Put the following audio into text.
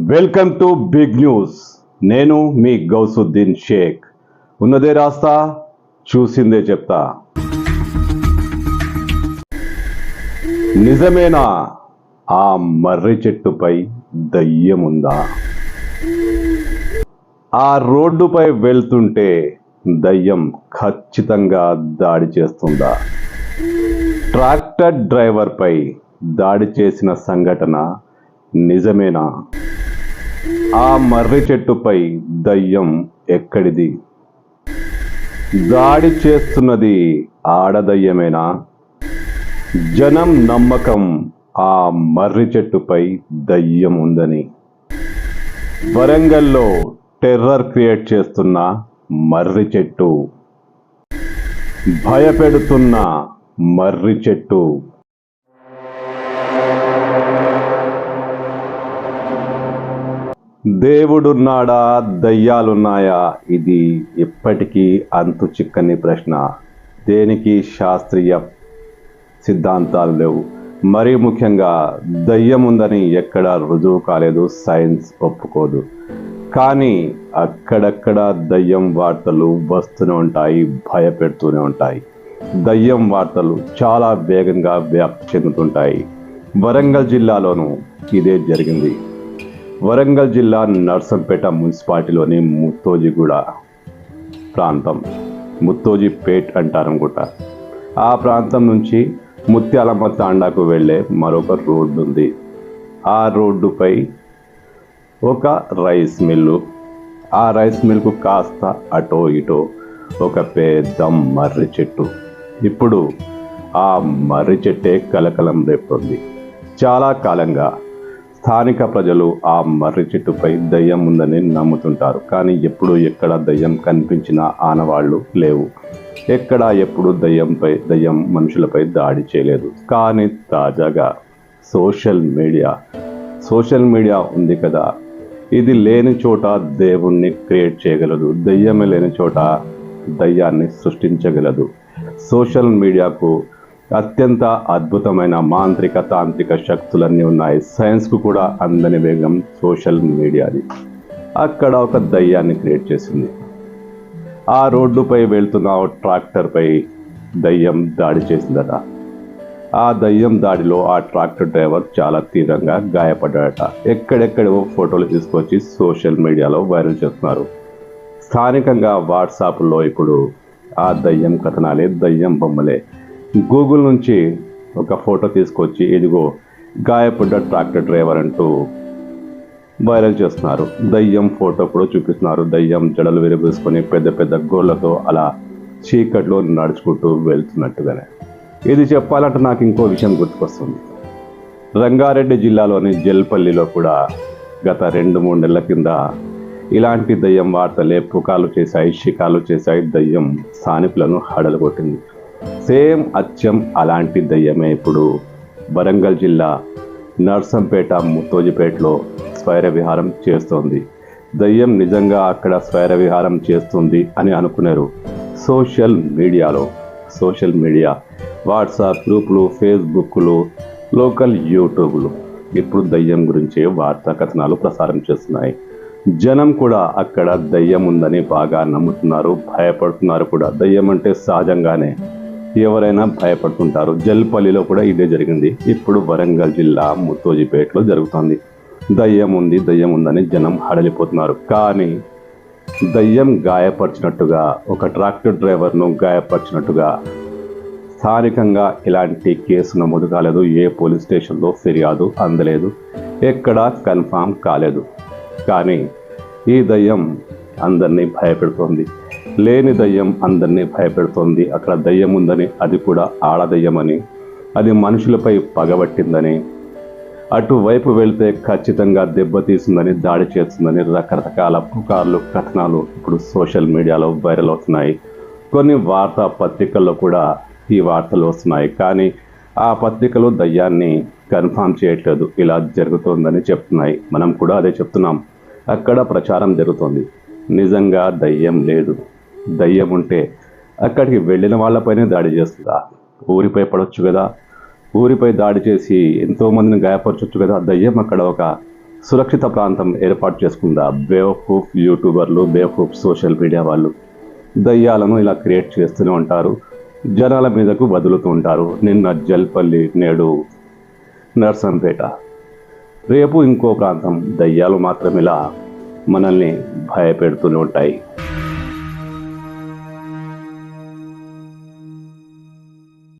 Welcome to big news. నేను మీ గౌసుద్దీన్ షేక్. ఉన్నదే రాస్తా, చూసిందే చెప్తా. నిజమేనా ఆ మర్రి చెట్టుపై దయ్యం ఉందా? ఆ రోడ్డుపై వెళ్తుంటే దయ్యం ఖచ్చితంగా దాడి చేస్తుందా? ట్రాక్టర్ డ్రైవర్పై దాడి చేసిన సంఘటన నిజమేనా? ఆ మర్రి చెట్టుపై దయ్యం ఎక్కడిది? దాడి చేస్తున్నది ఆడదయ్యమేనా? జనం నమ్మకం ఆ మర్రి చెట్టుపై దయ్యం ఉందని. వరంగల్లో టెర్రర్ క్రియేట్ చేస్తున్న మర్రి చెట్టు, భయపెడుతున్న మర్రి చెట్టు. దేవుడున్నాడా, దయ్యాలున్నాయా? ఇది ఇప్పటికీ అంతు చిక్కని ప్రశ్న. దేనికి శాస్త్రీయ సిద్ధాంతాలు లేవు. మరీ ముఖ్యంగా దయ్యం ఉందని ఎక్కడా రుజువు కాలేదు, సైన్స్ ఒప్పుకోదు. కానీ అక్కడక్కడ దయ్యం వార్తలు వస్తూనే ఉంటాయి, భయపెడుతూనే ఉంటాయి. దయ్యం వార్తలు చాలా వేగంగా వ్యాప్తి చెందుతుంటాయి. వరంగల్ జిల్లాలోనూ ఇదే జరిగింది. వరంగల్ జిల్లా నర్సంపేట మున్సిపాలిటీలోని ముత్తోజిగూడ ప్రాంతం, ముత్తోజిపేట్ అంటారనుకుంటా. ఆ ప్రాంతం నుంచి ముత్యాలమ్మ తాండాకు వెళ్ళే మరొక రోడ్డు ఉంది. ఆ రోడ్డుపై ఒక రైస్ మిల్లు, ఆ రైస్ మిల్కు కాస్త అటో ఇటో ఒక పెద్ద మర్రి చెట్టు. ఇప్పుడు ఆ మర్రి చెట్టే కలకలం రేపుతుంది. చాలా కాలంగా స్థానిక ప్రజలు ఆ మర్రి చెట్టుపై దయ్యం ఉందని నమ్ముతుంటారు. కానీ ఎప్పుడు ఎక్కడ దయ్యం కనిపించిన ఆనవాళ్లు లేవు. ఎక్కడ ఎప్పుడు దయ్యం మనుషులపై దాడి చేయలేదు. కానీ తాజాగా సోషల్ మీడియా ఉంది కదా, ఇది లేని చోట దేవుణ్ణి క్రియేట్ చేయగలదు, దయ్యమే లేని చోట దయ్యాన్ని సృష్టించగలదు. సోషల్ మీడియాకు అత్యంత అద్భుతమైన మాంత్రిక తాంత్రిక శక్తులన్నీ ఉన్నాయి. సైన్స్కు కూడా అందని వేగం సోషల్ మీడియాది. అక్కడ ఒక దయ్యాన్ని క్రియేట్ చేసింది. ఆ రోడ్డుపై వెళ్తున్న ట్రాక్టర్పై దయ్యం దాడి చేసిందట. ఆ దయ్యం దాడిలో ఆ ట్రాక్టర్ డ్రైవర్ చాలా తీవ్రంగా గాయపడ్డాడట. ఎక్కడెక్కడో ఫోటోలు తీసుకొచ్చి సోషల్ మీడియాలో వైరల్ చేస్తున్నారు. స్థానికంగా వాట్సాప్లో ఇప్పుడు ఆ దయ్యం కథనాలే, దయ్యం బొమ్మలే. గూగుల్ నుంచి ఒక ఫోటో తీసుకొచ్చి ఇదిగో గాయపడ్డ ట్రాక్టర్ డ్రైవర్ అంటూ వైరల్ చేస్తున్నారు. దయ్యం ఫోటో కూడా చూపిస్తున్నారు. దయ్యం జడలు విరబూసుకొని పెద్ద పెద్ద గోళ్లతో అలా చీకట్లో నడుచుకుంటూ వెళ్తున్నట్టుగానే. ఇది చెప్పాలంటే నాకు ఇంకో విషయం గుర్తుకొస్తుంది. రంగారెడ్డి జిల్లాలోని జల్పల్లిలో కూడా గత 2-3 నెలల కింద ఇలాంటి దయ్యం వార్తలే పుకాలు చేశాయి, షికాలు చేశాయి. దయ్యం స్థానికులను హడలు కొట్టింది. సేమ్ అచ్చం అలాంటి దయ్యమే ఇప్పుడు వరంగల్ జిల్లా నర్సంపేట ముత్తోజిపేటలో స్వైర విహారం చేస్తోంది. దయ్యం నిజంగా అక్కడ స్వైర విహారం చేస్తుంది అని అనుకున్నారు సోషల్ మీడియా, వాట్సాప్ గ్రూపులు, ఫేస్బుక్లు, లోకల్ యూట్యూబ్లు ఇప్పుడు దయ్యం గురించి వార్తా కథనాలు ప్రసారం చేస్తున్నాయి. జనం కూడా అక్కడ దయ్యం ఉందని బాగా నమ్ముతున్నారు, భయపడుతున్నారు కూడా. దయ్యం అంటే సహజంగానే ఎవరైనా భయపడుతుంటారు. జల్పల్లిలో కూడా ఇదే జరిగింది. ఇప్పుడు వరంగల్ జిల్లా ముత్తోజిపేటలో జరుగుతుంది. దయ్యం ఉందని జనం హడలిపోతున్నారు. కానీ దయ్యం గాయపరిచినట్టుగా, ఒక ట్రాక్టర్ డ్రైవర్ను గాయపరిచినట్టుగా స్థానికంగా ఇలాంటి కేసు నమోదు కాలేదు. ఏ పోలీస్ స్టేషన్లో ఫిర్యాదు అందలేదు, ఎక్కడా కన్ఫామ్ కాలేదు. కానీ ఈ దయ్యం అందరినీ భయపెడుతోంది. లేని దయ్యం అందరినీ భయపెడుతోంది. అక్కడ దయ్యం ఉందని, అది కూడా ఆడదయ్యమని, అది మనుషులపై పగబట్టిందని, అటువైపు వెళ్తే ఖచ్చితంగా దెబ్బతీస్తుందని, దాడి చేస్తుందని రకరకాల పుకార్లు, కథనాలు ఇప్పుడు సోషల్ మీడియాలో వైరల్ అవుతున్నాయి. కొన్ని వార్తా పత్రికల్లో కూడా ఈ వార్తలు వస్తున్నాయి. కానీ ఆ పత్రికలు దయ్యాన్ని కన్ఫామ్ చేయట్లేదు, ఇలా జరుగుతోందని చెప్తున్నాయి. మనం కూడా అదే చెప్తున్నాం. అక్కడ ప్రచారం జరుగుతోంది. నిజంగా దయ్యం లేదు. దయ్యం ఉంటే అక్కడికి వెళ్ళిన వాళ్ళపైనే దాడి చేస్తుందా? ఊరిపై పడవచ్చు కదా, ఊరిపై దాడి చేసి ఎంతోమందిని గాయపరచవచ్చు కదా. దయ్యం అక్కడ ఒక సురక్షిత ప్రాంతం ఏర్పాటు చేసుకుందా బేవకూఫ్ యూట్యూబర్లు, బేవకూఫ్ సోషల్ మీడియా వాళ్ళు దయ్యాలను ఇలా క్రియేట్ చేస్తూనే ఉంటారు, జనాల మీదకు వదులుతూ ఉంటారు. నిన్న జల్పల్లి, నేడు నర్సంపేట, రేపు ఇంకో ప్రాంతం. దయ్యాలు మాత్రం ఇలా మనల్ని భయపెడుతూనే ఉంటాయి.